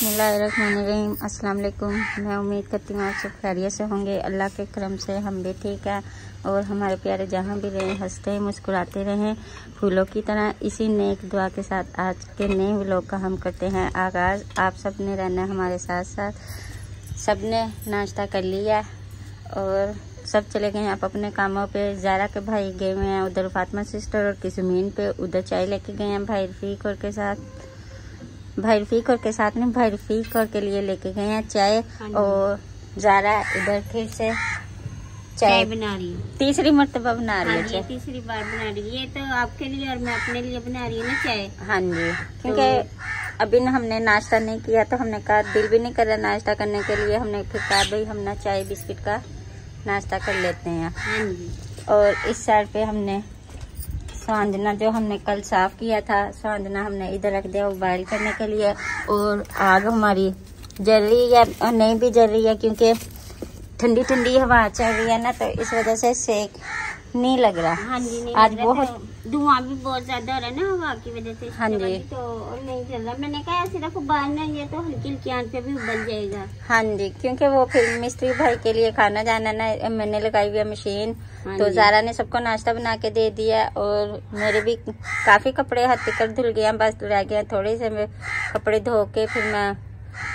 बिस्मिल्लाहिर्रहमानिर्रहीम। अस्सलाम वालेकुम। मैं उम्मीद करती हूँ आप सब खैरियत से होंगे। अल्लाह के करम से हम भी ठीक है और हमारे प्यारे जहाँ भी रहें हंसते मुस्कुराते रहें फूलों की तरह। इसी नेक दुआ के साथ आज के नए व्लॉग का हम करते हैं आगाज़। आप सब ने रहना हमारे साथ साथ। सब ने नाश्ता कर लिया और सब चले गए आप अपने कामों पे। ज़ारा के भाई गए हुए हैं उधर फातिमा सिस्टर और की ज़मीन पे, उधर चाय लेके गए हैं भाई रफीक और के साथ। भाई रफीक और के साथ में भाई रफीक और के लिए लेके गए हैं चाय। और ज़ारा इधर फिर से चाय बना रही है, तीसरी मर्तबा बना रही है चाय। तीसरी बार बना रही है तो आपके लिए और मैं अपने लिए बना रही हूँ ना चाय। हाँ जी, क्योंकि अभी ना हमने नाश्ता नहीं किया तो हमने कहा दिल भी नहीं कर रहा नाश्ता करने के लिए। हमने फिर कहा भाई हम ना चाय बिस्किट का नाश्ता कर लेते हैं। हाँ जी। और इस साइड पे हमने स्वांजना जो हमने कल साफ किया था, स्वांजना हमने इधर रख दिया बॉयल करने के लिए। और आग हमारी जल रही है और नहीं भी जल रही है क्योंकि ठंडी ठंडी हवा चल रही है ना, तो इस वजह से सेक नहीं लग रहा। हाँ जी, नहीं आज लग रहा, बहुत धुआं भी बहुत ज्यादा हो रहा है ना हवा की वजह से। हाँ जी, तो नहीं चल रहा। मैंने कहा सिर्फ उबालना है तो हल्की हल्की आंच पे भी उबल जाएगा। हाँ जी, क्योंकि वो फिर मिस्त्री भाई के लिए खाना जाना ना, मैंने लगाई हुई है मशीन। हाँ तो जी। ज़ारा ने सबको नाश्ता बना के दे दिया और मेरे भी काफी कपड़े हद तक धुल गए, बस रह गए थोड़े से। मैं कपड़े धो के फिर मैं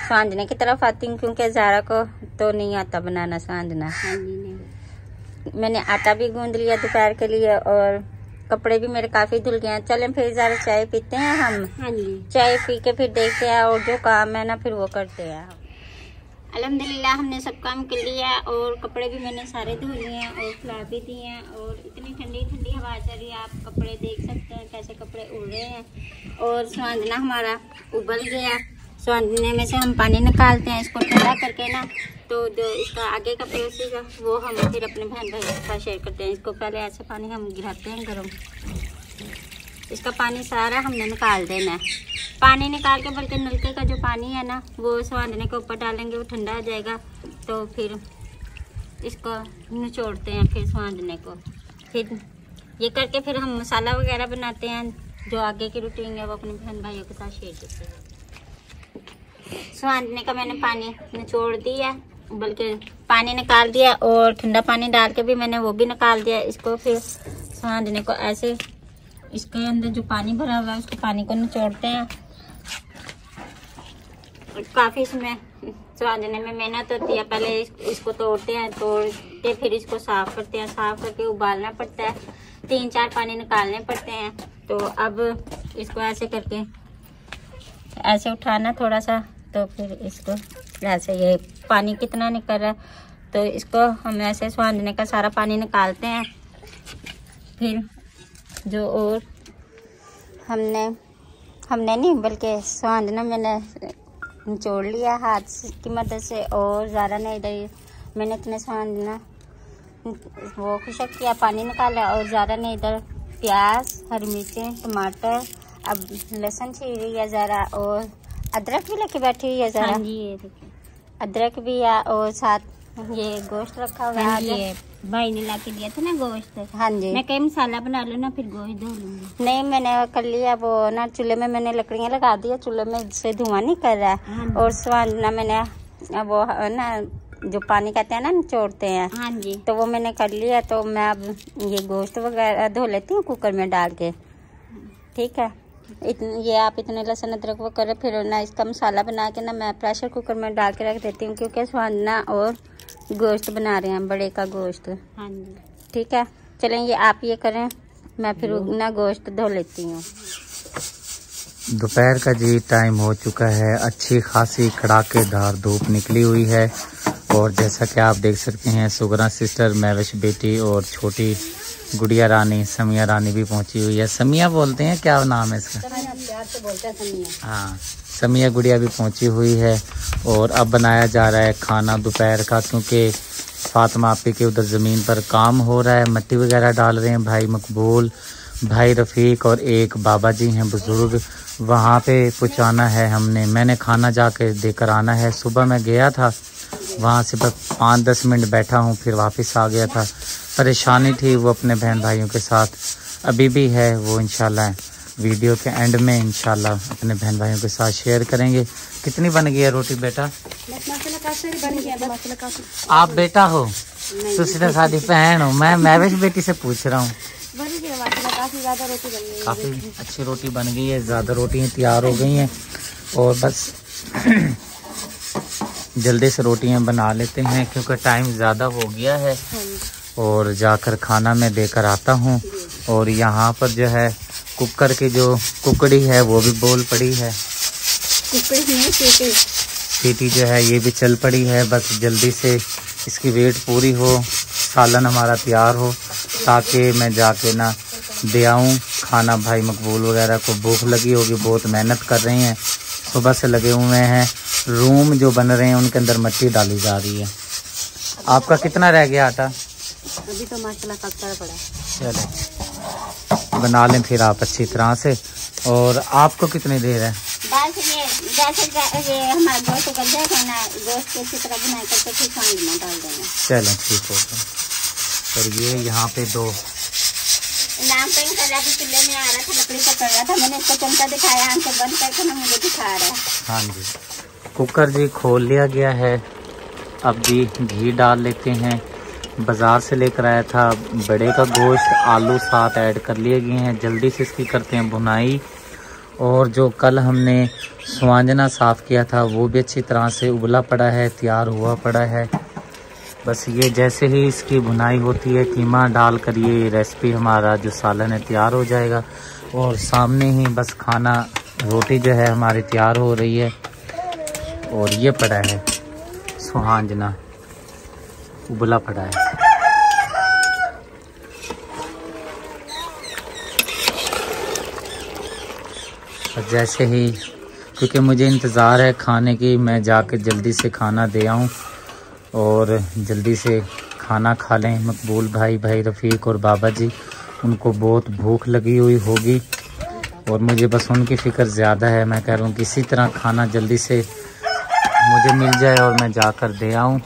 सांझने की तरफ आती हूँ क्योंकि ज़ारा को तो नहीं आता बनाना सांझना। हाँ जी, नहीं। मैंने आटा भी गूंद लिया दोपहर के लिए और कपड़े भी मेरे काफी धुल गए हैं। चलें फिर ज़रा चाय पीते हैं हम। हाँ जी, चाय पी के फिर देखते हैं और जो काम है ना फिर वो करते हैं। अल्हम्दुलिल्लाह हमने सब काम कर लिया और कपड़े भी मैंने सारे धो लिए हैं और फुला भी दिए हैं। और इतनी ठंडी ठंडी हवा चल रही है, आप कपड़े देख सकते हैं कैसे कपड़े उड़ रहे हैं। और स्वांजना हमारा उबल गया। स्वांजने में से हम पानी निकालते हैं इसको ठंडा करके ना, तो जो इसका आगे का प्रोसेस है वो हम फिर अपने बहन भाई के साथ शेयर करते हैं। इसको पहले ऐसे पानी हम गिराते हैं गर्म, इसका पानी सारा हमने निकाल देना है। पानी निकाल के बल्कि नलके का जो पानी है ना वो स्वांजने के ऊपर डालेंगे, वो ठंडा हो जाएगा। तो फिर इसको निचोड़ते हैं फिर स्वांजने को। फिर ये करके फिर हम मसाला वगैरह बनाते हैं। जो आगे की रूटीन है वो अपने बहन भाइयों के साथ शेयर करते हैं। स्वांजने का मैंने पानी निचोड़ दिया, बल्कि पानी निकाल दिया और ठंडा पानी डाल के भी मैंने वो भी निकाल दिया। इसको फिर स्वांजने को ऐसे इसके अंदर जो पानी भरा हुआ है उसको पानी को निचोड़ते हैं। काफी इसमें स्वांजने में मेहनत होती है। पहले इसको तोड़ते हैं, तोड़ के फिर इसको साफ करते हैं, साफ करके उबालना पड़ता है, 3-4 पानी निकालने पड़ते हैं। तो अब इसको ऐसे करके ऐसे उठाना थोड़ा सा, तो फिर इसको ऐसे ये पानी कितना निकल रहा है तो इसको हम ऐसे स्वांजने का सारा पानी निकालते हैं। फिर जो और हमने नहीं बल्कि स्वांजना मैंने निचोड़ लिया हाथ की मदद से। और ज़ारा ने इधर मैंने इतने स्वांजना वो खुशक किया, पानी निकाला। और ज़ारा ने इधर प्याज, हरी मिर्चें, टमाटर, अब लहसुन छील रही है ज़ारा और अदरक भी लेके बैठी हुई है ज़ारा। हाँ जी, ये देखिए अदरक भी है और साथ ये गोश्त रखा हुआ है। ये भाई ने ला के दिया था ना गोश्त। हाँ जी, मैं कहीं मसाला बना लूँ ना फिर गोश्त धो लूंगी। नहीं मैंने कर लिया वो ना, चूल्हे में मैंने लकड़ियाँ लगा दी है, चूल्हे में से धुआं नहीं कर रहा है। हाँ और स्वांजना मैंने वो ना जो पानी कहते हैं ना निचोड़ते हैं, हाँ जी, तो वो मैंने कर लिया। तो मैं अब ये गोश्त वगैरह धो लेती हूँ कुकर में डाल के। ठीक है, ये आप इतने लहसुन अदरक वो करें फिर ना इसका मसाला बना के ना मैं प्रेशर कुकर में डाल के रख देती हूँ क्योंकि स्वांजना और गोश्त बना रहे हैं बड़े का गोश्त। हाँ जी। ठीक है, चलें ये आप ये करें, मैं फिर ना गोश्त धो लेती हूँ। दोपहर का जी टाइम हो चुका है, अच्छी खासी कड़ाकेदार धूप निकली हुई है। और जैसा कि आप देख सकते हैं सुगरा सिस्टर, महविश बेटी और छोटी गुड़िया रानी समिया रानी भी पहुंची हुई है। समिया बोलते हैं, क्या नाम है इसका? प्यार से बोलते हैं समिया। हाँ, समिया गुड़िया भी पहुंची हुई है। और अब बनाया जा रहा है खाना दोपहर का, क्योंकि फातिमा आपी के उधर ज़मीन पर काम हो रहा है, मिट्टी वगैरह डाल रहे हैं भाई मकबूल, भाई रफ़ीक और एक बाबा जी हैं बुज़ुर्ग, वहाँ पे पहुँचाना है हमने। मैंने खाना जाके देकर आना है। सुबह मैं गया था वहाँ से बस 5-10 मिनट बैठा हूँ, फिर वापस आ गया था। परेशानी थी वो अपने बहन भाइयों के साथ, अभी भी है वो इंशाल्लाह वीडियो के एंड में इंशाल्लाह अपने बहन भाइयों के साथ शेयर करेंगे। कितनी बन गई है रोटी बेटा? आप बेटा हो, दूसरे शादी बहन हो, मैं भी बेटी से पूछ रहा हूँ। काफ़ी अच्छी रोटी बन गई है, ज़्यादा रोटियाँ तैयार हो गई हैं और बस जल्दी से रोटियाँ बना लेते हैं क्योंकि टाइम ज़्यादा हो गया है और जाकर खाना मैं देकर आता हूँ। और यहाँ पर जो है कुकर की जो कुकड़ी है वो भी बोल पड़ी है, सीटी जो है ये भी चल पड़ी है। बस जल्दी से इसकी वेट पूरी हो, सालन हमारा तैयार हो ताकि मैं जाके ना दे आऊँ खाना। भाई मकबूल वगैरह को भूख लगी होगी, बहुत मेहनत कर रहे हैं, सुबह से लगे हुए हैं। रूम जो बन रहे हैं उनके अंदर मिट्टी डाली जा रही है। आपका कितना रह गया आटा? अभी तो माशाल्लाह पकड़ा पड़ा। चलो बना लें फिर आप अच्छी तरह से। और आपको कितनी देर है? बस ये जैसे ये हमारा गोश्त उगल जाएगा ना, गोश्त को अच्छी तरह बनाए करके फिर पानी में डाल देंगे। चलें ठीक हो गया। और ये यहाँ पे दो नाम पे अभी चूल्हे में आ रहा था, लकड़ी पकड़ रहा था, मैंने इसको चमचा दिखाया, आंखें बंद करके ना मुझे दिखा रहा है। हाँ जी, कुकर जी खोल लिया गया है। अब जी घी डाल लेते हैं। बाज़ार से लेकर आया था बड़े का गोश्त, आलू साथ ऐड कर लिए गए हैं। जल्दी से इसकी करते हैं भुनाई। और जो कल हमने स्वांजना साफ़ किया था वो भी अच्छी तरह से उबला पड़ा है, तैयार हुआ पड़ा है। बस ये जैसे ही इसकी भुनाई होती है कीमा डाल कर ये रेसिपी हमारा जो सालन है तैयार हो जाएगा। और सामने ही बस खाना रोटी जो है हमारी तैयार हो रही है। और ये पड़ा है सुहांजना, उबला पड़ा है। और जैसे ही, क्योंकि मुझे इंतज़ार है खाने की, मैं जाकर जल्दी से खाना दे आऊँ और जल्दी से खाना खा लें। मकबूल भाई, भाई रफ़ीक और बाबा जी, उनको बहुत भूख लगी हुई होगी और मुझे बस उनकी फ़िक्र ज़्यादा है। मैं कह रहा हूँ किसी तरह खाना जल्दी से मुझे मिल जाए और मैं जाकर दे आऊँ।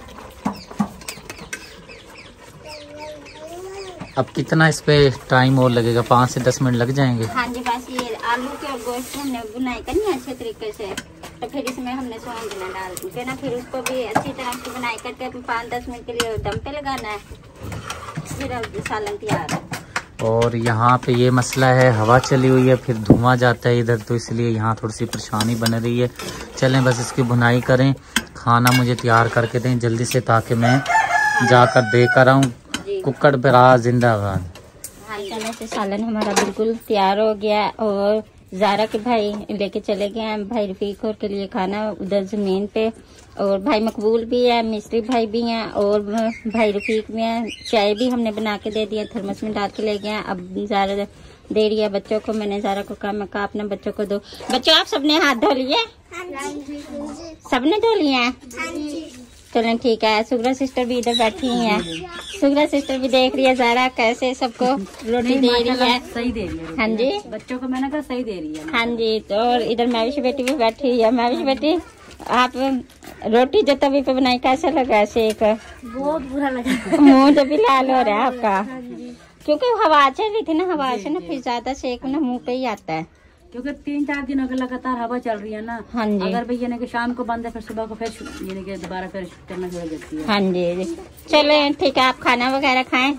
अब कितना इस पे टाइम और लगेगा? 5 से 10 मिनट लग जाएंगे। हाँ जी, बस ये आलू के और गोश्त हमने बुनाई करनी है अच्छे तरीके से, तो फिर इसमें हमने स्वांजना डाल के ना फिर उसको भी अच्छी तरह से बुनाई करके 5-10 मिनट के लिए दम पे लगाना है, फिर अब सालन तैयार है। और यहाँ पे ये मसला है, हवा चली हुई है फिर धुआं जाता है इधर, तो इसलिए यहाँ थोड़ी सी परेशानी बन रही है। चलें बस इसकी बुनाई करें, खाना मुझे तैयार करके दें जल्दी से ताकि मैं जाकर देकर आऊँ। कुक्कड़ बरा जिंदाबाद। हाँ, से सालन हमारा बिल्कुल तैयार हो गया और ज़ारा के भाई लेके चले गए हैं भाई रफ़ीक और के लिए खाना उधर ज़मीन पे। और भाई मकबूल भी है, मिस्त्री भाई भी हैं और भाई रफ़ीक भी हैं। चाय भी हमने बना के दे दिया, थर्मस में डाल के ले गए हैं। अब ज़ारा दे रही है बच्चों को, मैंने ज़ारा को कहा, मैं कहा अपने बच्चों को दो। बच्चों आप सबने हाथ धो लिए? सबने धो लिए हैं? चलें ठीक है। सुगरा सिस्टर भी इधर बैठी हैं, सुगरा सिस्टर भी देख रही है ज़ारा कैसे सबको रोटी दे रही है। सही दे रही है। हाँ जी, बच्चों को मैंने कहा सही दे रही है। हाँ जी। तो और इधर मैविश बेटी भी बैठी हुई है। मैविश बेटी, आप रोटी जो तवी पे बनाई कैसा लगा? शेक बहुत बुरा लगा, मुँह जो भी लाल हो रहा है आपका, क्योंकि हवा चल रही थी ना, हवा से ना फिर ज्यादा शेक ना मुँह पे ही आता है, क्योंकि 3-4 दिनों के लगातार हवा चल रही है ना। हाँ जी। अगर भैया ने शाम को बंद है फिर सुबह को फिर यानी कि दोबारा फिर करना शुरू जाती है। हाँ जी। चलो ठीक है, आप खाना वगैरह खाएं।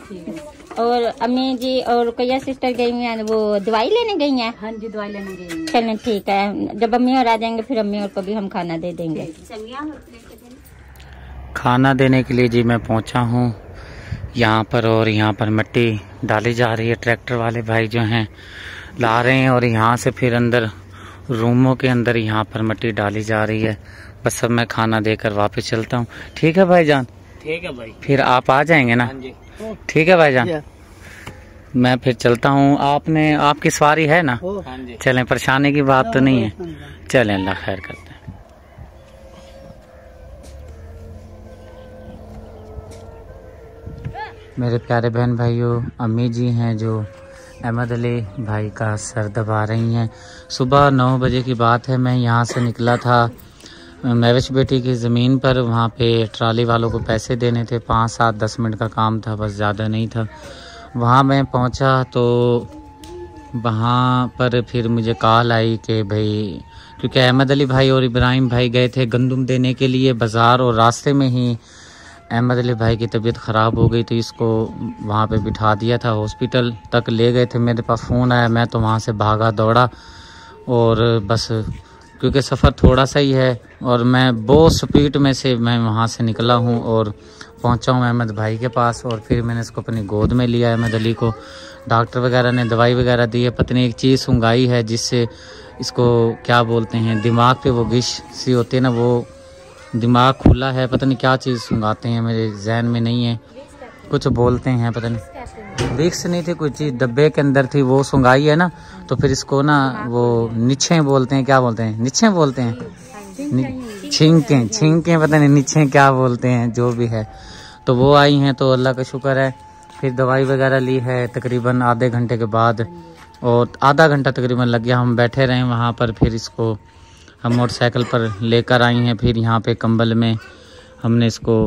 और अम्मी जी और रुकैया सिस्टर गई हुई हैं, वो दवाई लेने गई हैं। हाँ जी, दवाई लेने गई हैं। चलें ठीक है, जब अम्मी और आ जाएंगे फिर अम्मी और को भी हम खाना दे देंगे। खाना देने के लिए जी मैं पहुंचा हूं यहाँ पर। और यहाँ पर मिट्टी डाली जा रही है, ट्रैक्टर वाले भाई जो हैं ला रहे हैं और यहाँ से फिर अंदर रूमों के अंदर यहाँ पर मिट्टी डाली जा रही है। बस अब मैं खाना देकर वापस चलता हूँ। ठीक है भाईजान? ठीक है भाई, फिर आप आ जाएंगे ना? हाँ जी। ठीक है भाईजान, मैं फिर चलता हूँ। आपने, आपकी सवारी है ना? हाँ जी। चलें, परेशानी की बात तो नहीं है। चलें, अल्लाह खैर करते हैं। मेरे प्यारे बहन भाइयों, अम्मी जी हैं जो अहमद अली भाई का सर दबा रही हैं। सुबह 9 बजे की बात है, मैं यहाँ से निकला था मैविश बेटी की ज़मीन पर। वहाँ पे ट्राली वालों को पैसे देने थे, 5, 7, 10 मिनट का काम था, बस ज़्यादा नहीं था। वहाँ मैं पहुँचा तो वहाँ पर फिर मुझे कॉल आई कि भाई, क्योंकि अहमद अली भाई और इब्राहिम भाई गए थे गंदम देने के लिए बाज़ार, और रास्ते में ही अहमद अली भाई की तबीयत ख़राब हो गई, तो इसको वहाँ पे बिठा दिया था, हॉस्पिटल तक ले गए थे। मेरे पास फ़ोन आया, मैं तो वहाँ से भागा दौड़ा, और बस क्योंकि सफ़र थोड़ा सा ही है और मैं बहुत स्पीड में से मैं वहाँ से निकला हूँ और पहुँचा हूँ अहमद भाई के पास। और फिर मैंने इसको अपनी गोद में लिया, अहमद अली को। डॉक्टर वगैरह ने दवाई वगैरह दी है, पत्नी एक चीज़ सूंघाई है जिससे इसको क्या बोलते हैं, दिमाग पे वो गिश सी होती है ना, वो दिमाग खुला है, पता नहीं क्या चीज़ सूंघाते हैं, मेरे जहन में नहीं है, कुछ बोलते हैं, पता नहीं। विक्स नहीं थी, कोई चीज़ डब्बे के अंदर थी, वो सूंघाई है ना, तो फिर इसको ना वो निच्छे बोलते हैं, क्या बोलते हैं, निच्छे बोलते हैं, छींके पता नहीं निच्छे क्या बोलते हैं, जो भी है। तो वो आई हैं, तो अल्लाह का शुक्र है। फिर दवाई वगैरह ली है तकरीबन आधे घंटे के बाद, और आधा घंटा तकरीबन लग गया, हम बैठे रहे वहाँ पर। फिर इसको हम मोटरसाइकिल पर लेकर आई हैं, फिर यहाँ पे कंबल में हमने इसको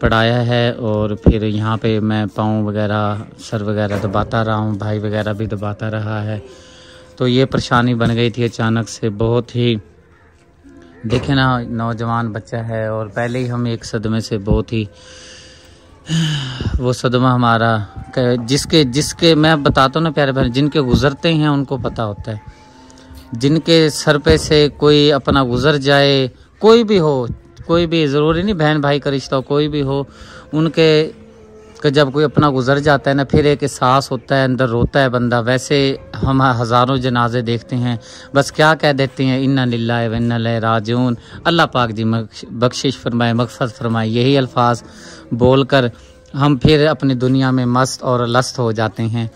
पढ़ाया है, और फिर यहाँ पे मैं पाँव वगैरह सर वगैरह दबाता रहा हूँ, भाई वगैरह भी दबाता रहा है। तो ये परेशानी बन गई थी अचानक से, बहुत ही, देखे ना नौजवान बच्चा है, और पहले ही हम एक सदमे से बहुत ही, वो सदमा हमारा जिसके मैं बताता हूँ ना प्यारे भाई, जिनके गुजरते हैं उनको पता होता है, जिनके सर पे से कोई अपना गुजर जाए, कोई भी हो, कोई भी, ज़रूरी नहीं बहन भाई का रिश्ता हो, कोई भी हो, उनके जब कोई अपना गुजर जाता है ना, फिर एक एहसास होता है, अंदर रोता है बंदा। वैसे हम हज़ारों जनाजे देखते हैं, बस क्या कह देते हैं, इन्ना लिल्लाहि व इन्ना इलैहि राजिऊन, अल्लाह पाक जी बख्शिश फरमाए, मग़फ़िरत फरमाए, यही अल्फाज बोलकर हम फिर अपनी दुनिया में मस्त और लस्त हो जाते हैं।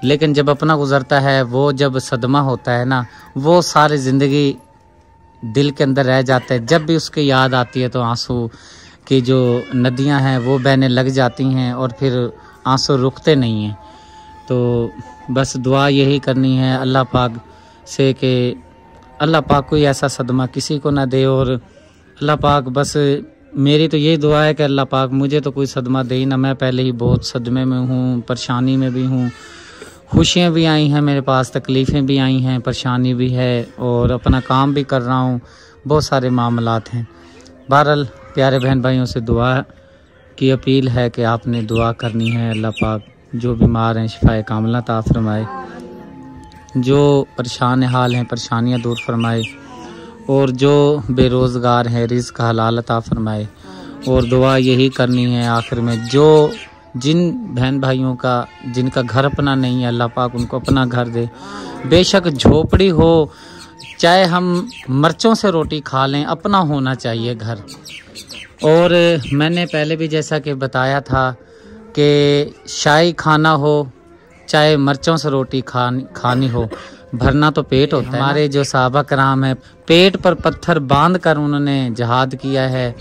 लेकिन जब अपना गुजरता है, वो जब सदमा होता है ना, वो सारी ज़िंदगी दिल के अंदर रह जाता है। जब भी उसकी याद आती है तो आंसू की जो नदियां हैं वो बहने लग जाती हैं, और फिर आंसू रुकते नहीं हैं। तो बस दुआ यही करनी है अल्लाह पाक से कि अल्लाह पाक कोई ऐसा सदमा किसी को ना दे, और अल्लाह पाक, बस मेरी तो यही दुआ है कि अल्लाह पाक मुझे तो कोई सदमा दे ही ना। मैं पहले ही बहुत सदमे में हूँ, परेशानी में भी हूँ, खुशियाँ भी आई हैं मेरे पास, तकलीफ़ें भी आई हैं, परेशानी भी है, और अपना काम भी कर रहा हूँ, बहुत सारे मामलात हैं। बहरहाल प्यारे बहन भाइयों से दुआ की अपील है कि आपने दुआ करनी है, अल्लाह पाक जो बीमार हैं शिफाए कामिला अता फरमाए, जो परेशान हाल हैं परेशानियाँ दूर फरमाए, और जो बेरोज़गार हैं रिज़्क़ हलाल अता फरमाए। और दुआ यही करनी है आखिर में, जो जिन बहन भाइयों का जिनका घर अपना नहीं है, अल्लाह पाक उनको अपना घर दे। बेशक झोपड़ी हो, चाहे हम मिर्चों से रोटी खा लें, अपना होना चाहिए घर। और मैंने पहले भी जैसा कि बताया था कि शाही खाना हो चाहे मिर्चों से रोटी खानी हो, भरना तो पेट होता है। हमारे जो सहाबा कराम है, पेट पर पत्थर बांध कर उन्होंने जहाद किया है,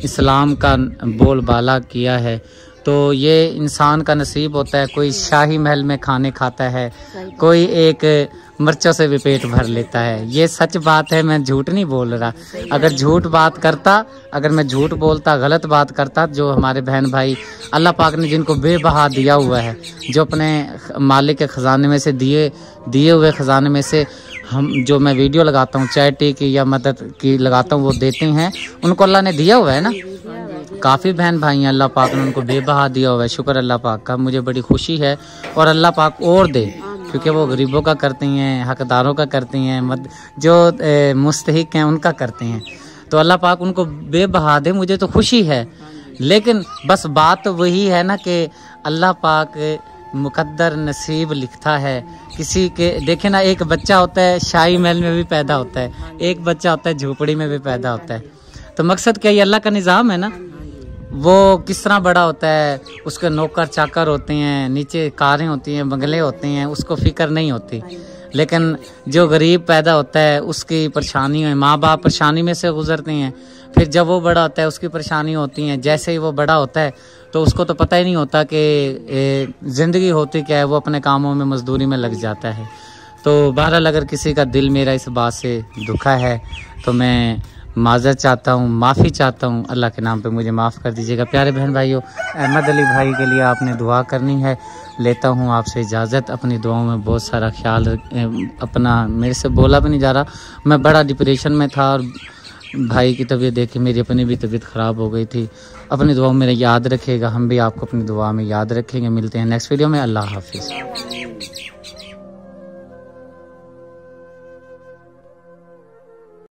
इस्लाम का बोलबाला किया है। तो ये इंसान का नसीब होता है, कोई शाही महल में खाने खाता है, कोई एक मिर्चों से भी पेट भर लेता है। ये सच बात है, मैं झूठ नहीं बोल रहा। अगर झूठ बात करता, अगर मैं झूठ बोलता, गलत बात करता, जो हमारे बहन भाई अल्लाह पाक ने जिनको बेबहा दिया हुआ है, जो अपने मालिक के ख़जाने में से दिए हुए ख़जाने में से हम जो मैं वीडियो लगाता हूँ चैरिटी की या मदद की लगाता हूँ, वो देते हैं, उनको अल्लाह ने दिया हुआ है ना। काफ़ी बहन भाई हैं, अल्लाह पाक ने उनको बेबहा दिया हुआ है, शुक्र अल्लाह पाक का, मुझे बड़ी खुशी है। और अल्लाह पाक और दे, क्योंकि वो गरीबों का करती हैं, हकदारों का करती हैं, जो मुस्तहिक हैं उनका करते हैं। तो अल्लाह पाक उनको बेबहा दे, मुझे तो खुशी है। लेकिन बस बात तो वही है ना कि अल्लाह पाक मुकद्दर नसीब लिखता है किसी के। देखे ना, एक बच्चा होता है शाही महल में भी पैदा होता है, एक बच्चा होता है झोपड़ी में भी पैदा होता है। तो मकसद क्या, ये अल्लाह का निज़ाम है ना। वो किस तरह बड़ा होता है, उसके नौकर चाकर होते हैं, नीचे कारें होती हैं, बंगले होते हैं, उसको फिक्र नहीं होती। लेकिन जो गरीब पैदा होता है उसकी परेशानी है, माँ बाप परेशानी में से गुजरते हैं, फिर जब वो बड़ा होता है उसकी परेशानी होती है। जैसे ही वो बड़ा होता है तो उसको तो पता ही नहीं होता कि ज़िंदगी होती क्या है, वो अपने कामों में मजदूरी में लग जाता है। तो बहरहाल अगर किसी का दिल मेरा इस बात से दुखा है तो मैं माज़रत चाहता हूँ, माफ़ी चाहता हूँ। अल्लाह के नाम पे मुझे माफ़ कर दीजिएगा। प्यारे बहन भाइयों, अहमद अली भाई के लिए आपने दुआ करनी है। लेता हूँ आपसे इजाज़त। अपनी दुआओं में बहुत सारा ख्याल अपना, मेरे से बोला भी नहीं जा रहा, मैं बड़ा डिप्रेशन में था और भाई की तबीयत देख के मेरी अपनी भी तबीयत ख़राब हो गई थी। अपनी दुआओं में याद रखिएगा, हम भी आपको अपनी दुआ में याद रखेंगे। मिलते हैं नेक्स्ट वीडियो में। अल्लाह हाफिज़।